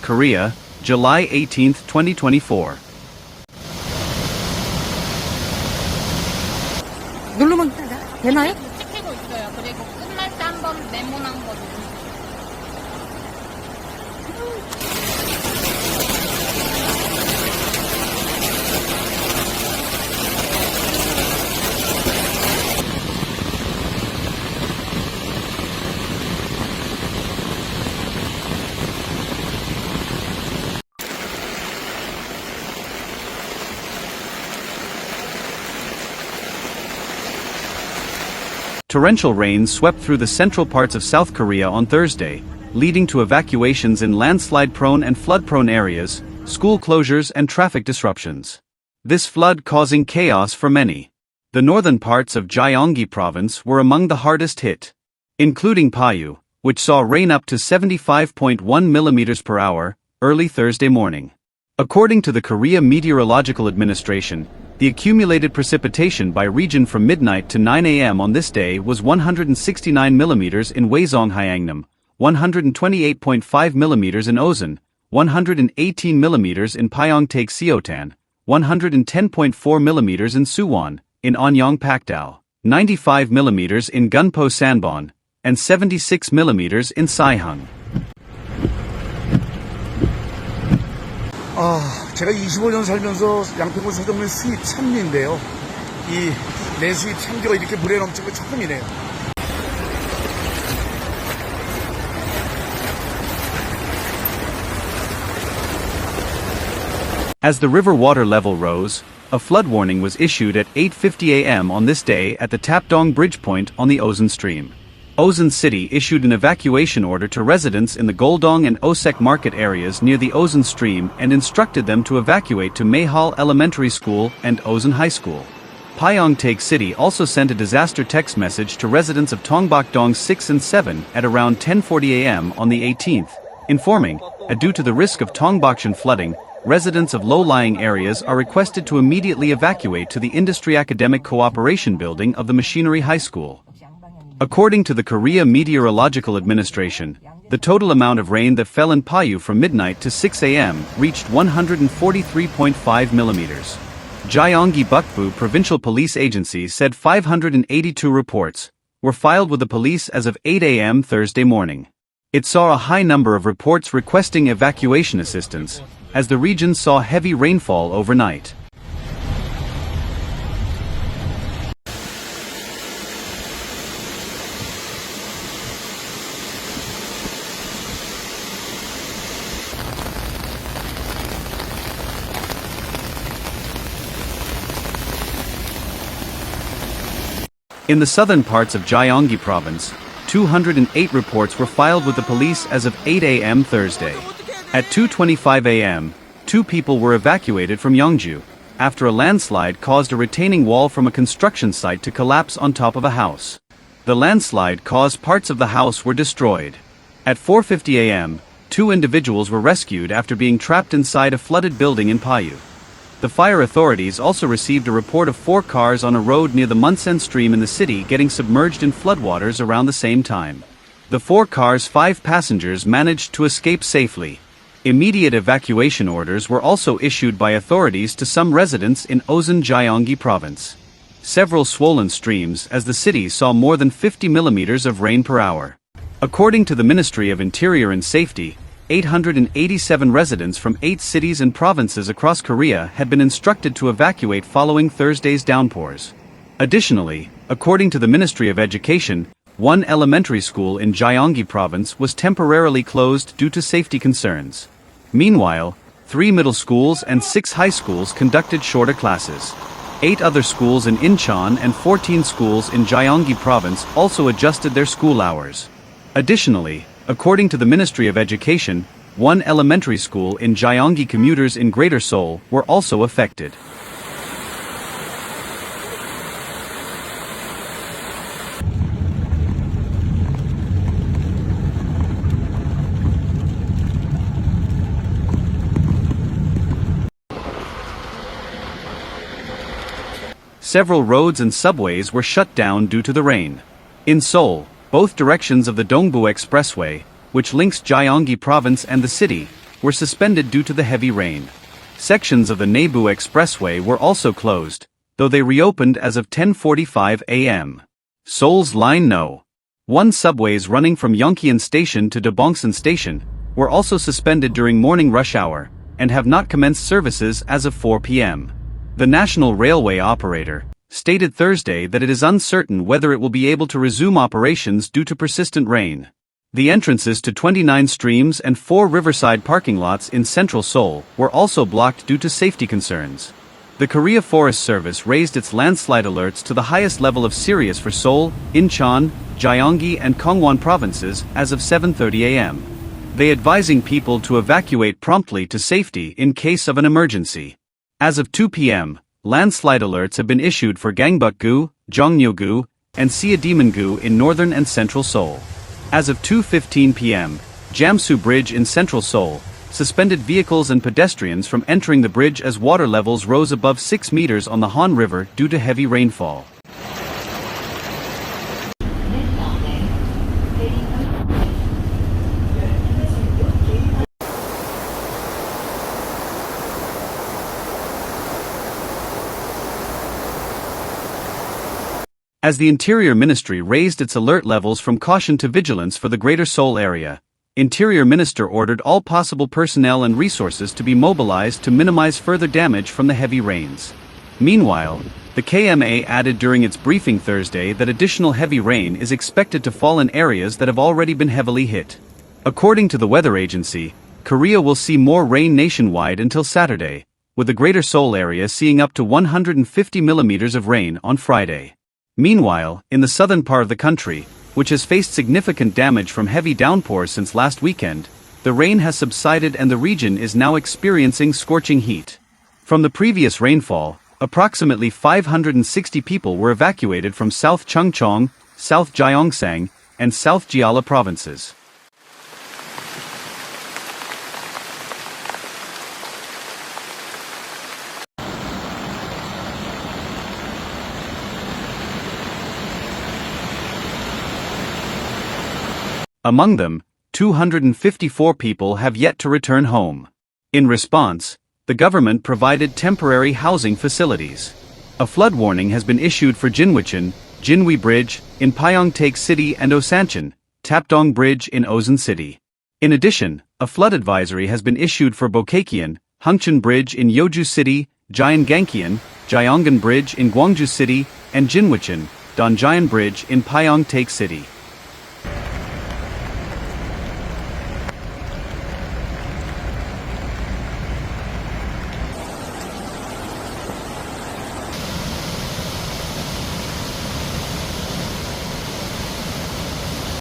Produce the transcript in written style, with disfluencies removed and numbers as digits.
Korea, July 18, 2024. 누르면 되나요? 찍히고 있어요. 그리고 끝날 때 한번 네모난 거 누르세요. Torrential rains swept through the central parts of South Korea on Thursday, leading to evacuations in landslide-prone and flood-prone areas, school closures and traffic disruptions. This flood causing chaos for many. The northern parts of Gyeonggi Province were among the hardest hit, including Paju, which saw rain up to 75.1 mm per hour, early Thursday morning. According to the Korea Meteorological Administration, the accumulated precipitation by region from midnight to 9 a.m. on this day was 169 mm in Hwaesong Hyeongnam, 128.5 mm in Osan, 118 mm in Pyeongtaek Seotan, 110.4 mm in Suwon, in Anyang Pakdao, 95 mm in Gunpo Sanbon, and 76 mm in Saihung. 제가 25년 살면서 양평군 서정면 수입 참미인데요. 이 내수입 참기가 이렇게 물에 넘친 거 처음이네요. As the river water level rose, a flood warning was issued at 8:50 a.m. on this day at the Tapdong Bridge Point on the Osan Stream. Osan City issued an evacuation order to residents in the Goldong and Osek market areas near the Osan Stream and instructed them to evacuate to Mayhal Elementary School and Osan High School. Pyeongtaek City also sent a disaster text message to residents of Tongbakdong 6 and 7 at around 10:40 a.m. on the 18th, informing, due to the risk of Tongbakshan flooding, residents of low-lying areas are requested to immediately evacuate to the Industry Academic Cooperation Building of the Machinery High School. According to the Korea Meteorological Administration, the total amount of rain that fell in Paju from midnight to 6 a.m. reached 143.5 millimeters. Gyeonggi Bukbu Provincial Police Agency said 582 reports were filed with the police as of 8 a.m. Thursday morning. It saw a high number of reports requesting evacuation assistance, as the region saw heavy rainfall overnight. In the southern parts of Gyeonggi Province, 208 reports were filed with the police as of 8 a.m. Thursday. At 2:25 a.m., 2 people were evacuated from Yeongju, after a landslide caused a retaining wall from a construction site to collapse on top of a house. The landslide caused parts of the house were destroyed. At 4:50 a.m., 2 individuals were rescued after being trapped inside a flooded building in Paju. The fire authorities also received a report of 4 cars on a road near the Munsan Stream in the city getting submerged in floodwaters around the same time. The 4 cars' 5 passengers managed to escape safely. Immediate evacuation orders were also issued by authorities to some residents in Osan Gyeonggi Province. Several swollen streams as the city saw more than 50 millimeters of rain per hour. According to the Ministry of Interior and Safety, 887 residents from 8 cities and provinces across Korea had been instructed to evacuate following Thursday's downpours. Additionally, according to the Ministry of Education, 1 elementary school in Gyeonggi Province was temporarily closed due to safety concerns. Meanwhile, 3 middle schools and 6 high schools conducted shorter classes. 8 other schools in Incheon and 14 schools in Gyeonggi Province also adjusted their school hours. Additionally, according to the Ministry of Education, 1 elementary school in Gyeonggi commuters in Greater Seoul were also affected. Several roads and subways were shut down due to the rain. In Seoul, both directions of the Dongbu Expressway, which links Gyeonggi Province and the city, were suspended due to the heavy rain. Sections of the Dongbu Expressway were also closed, though they reopened as of 10:45 a.m. Seoul's Line No. 1 subways running from Yongkyeon Station to Daebongsan Station were also suspended during morning rush hour and have not commenced services as of 4 p.m. The national railway operator stated Thursday that it is uncertain whether it will be able to resume operations due to persistent rain. The entrances to 29 streams and 4 riverside parking lots in central Seoul were also blocked due to safety concerns. The Korea Forest Service raised its landslide alerts to the highest level of serious for Seoul, Incheon, Gyeonggi and Gyeonggi provinces as of 7:30 a.m. They advising people to evacuate promptly to safety in case of an emergency. As of 2 p.m., landslide alerts have been issued for Gangbuk-gu, Jongnyo-gu, and Siademan-gu in northern and central Seoul. As of 2:15 p.m., Jamsu Bridge in central Seoul suspended vehicles and pedestrians from entering the bridge as water levels rose above 6 meters on the Han River due to heavy rainfall. As the Interior Ministry raised its alert levels from caution to vigilance for the Greater Seoul area, Interior Minister ordered all possible personnel and resources to be mobilized to minimize further damage from the heavy rains. Meanwhile, the KMA added during its briefing Thursday that additional heavy rain is expected to fall in areas that have already been heavily hit. According to the weather agency, Korea will see more rain nationwide until Saturday, with the Greater Seoul area seeing up to 150 millimeters of rain on Friday. Meanwhile, in the southern part of the country, which has faced significant damage from heavy downpours since last weekend, the rain has subsided and the region is now experiencing scorching heat. From the previous rainfall, approximately 560 people were evacuated from South Chungcheong, South Gyeongsang, and South Jeolla provinces. Among them, 254 people have yet to return home. In response, the government provided temporary housing facilities. A flood warning has been issued for Jinwicheon, Jinwi Bridge, in Pyeongtaek City and Osancheon, Tapdong Bridge in Osan City. In addition, a flood advisory has been issued for Bokhaekyeon, Hungcheon Bridge in Yeoju City, Gyeonggancheon, Gyeonggan Bridge in Gwangju City, and Jinwicheon, Donjeon Bridge in Pyeongtaek City.